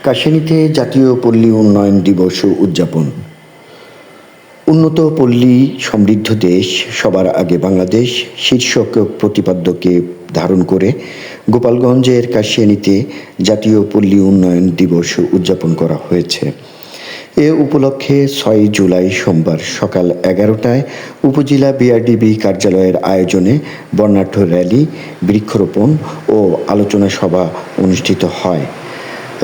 কাশিয়ানীতে জাতীয় পল্লী উন্নয়ন দিবস উদযাপন। উন্নত পল্লী সমৃদ্ধ দেশ সবার আগে বাংলাদেশ শীর্ষক প্রতিপাদ্যকে ধারণ করে গোপালগঞ্জের কাশিয়ানীতে জাতীয় পল্লী উন্নয়ন দিবস উদযাপন করা হয়েছে। এ উপলক্ষে ৬ জুলাই সোমবার সকাল ১১টায় উপজেলা বিআরডিবি কার্যালয়ের আয়োজনে বর্ণাঢ্য র্যালি, বৃক্ষরোপণ ও আলোচনা সভা অনুষ্ঠিত হয়।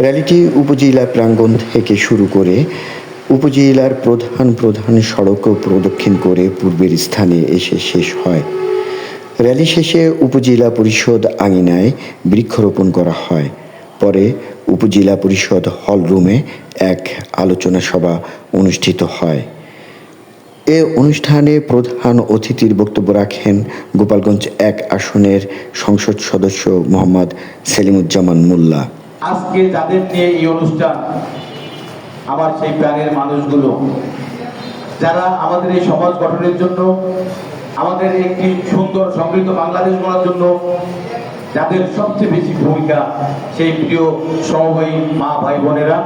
র্যালিটি উপজেলা প্রাঙ্গণ থেকে শুরু করে উপজেলার প্রধান সড়ক প্রদক্ষিণ করে পূর্বের স্থানে এসে শেষ হয়। র্যালি শেষে উপজেলা পরিষদ আঙিনায় বৃক্ষরোপণ করা হয়। পরে উপজেলা পরিষদ হলরুমে এক আলোচনা সভা অনুষ্ঠিত হয়। এ অনুষ্ঠানে প্রধান অতিথির বক্তব্য রাখেন গোপালগঞ্জ ১ আসনের সংসদ সদস্য মোহাম্মদ সেলিমুজ্জামান মোল্লা। আজকে যাদের নিয়ে এই অনুষ্ঠান, আমার সেই প্রাণের মানুষগুলো যারা আমাদের এই সমাজ গঠনের জন্য, আমাদের একটি সুন্দর সমৃদ্ধ বাংলাদেশ গড়ার জন্য যাদের সবচেয়ে বেশি ভূমিকা, সেই প্রিয় সমবয়ী মা ভাই বোনেরা,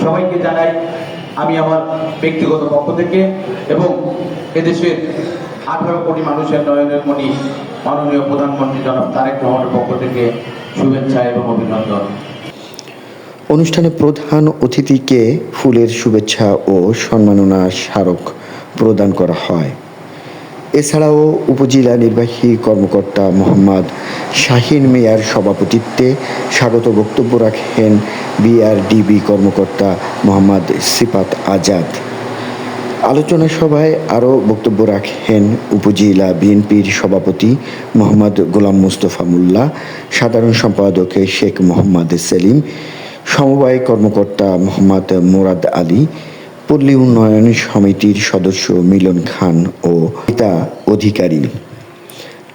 সবাইকে জানাই আমি আমার ব্যক্তিগত পক্ষ থেকে এবং এদেশের 18 কোটি মানুষের নয়নের মণি মাননীয় প্রধানমন্ত্রী জনাব তারেক রহমানের পক্ষ থেকে শুভেচ্ছা এবং অভিনন্দন। অনুষ্ঠানে প্রধান অতিথিকে ফুলের শুভেচ্ছা ও সম্মাননা স্মারক প্রদান করা হয়। এছাড়াও উপজেলা নির্বাহী কর্মকর্তা মোহাম্মদ শাহিন মিয়ার সভাপতিত্বে স্বাগত বক্তব্য রাখেন বিআরডিবি কর্মকর্তা মোহাম্মদ সিফাত আজাদ। আলোচনা সভায় আরও বক্তব্য রাখেন উপজেলা বিএনপির সভাপতি মোহাম্মদ গোলাম মুস্তফা মোল্লা, সাধারণ সম্পাদক শেখ মোহাম্মদ সেলিম, সমবায় কর্মকর্তা মোহাম্মদ মোরাদ আলী, পল্লী উন্নয়ন সমিতির সদস্য মিলন খান ও পিতা অধিকারী।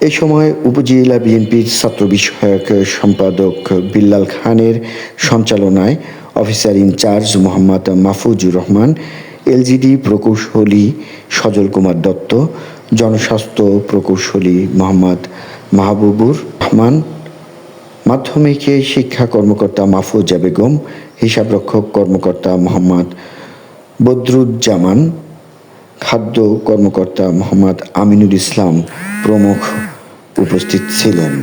এ সময় উপজেলা বিএনপির ছাত্র বিষয়ক সম্পাদক বিল্লাল খানের সঞ্চালনায় officer in charge Mohammad Mahfuzur Rahman, LGD প্রকৌশলী সজল কুমার দত্ত, জনস্বাস্থ্য প্রকৌশলী মোহাম্মদ মাহবুবুর রহমান, মাধ্যমিক শিক্ষা কর্মকর্তা মাহফুজা বেগম, হিসাবরক্ষক কর্মকর্তা মোহাম্মদ বদরুজ্জামান, খাদ্য কর্মকর্তা মোহাম্মদ আমিনুল ইসলাম প্রমুখ উপস্থিত ছিলেন।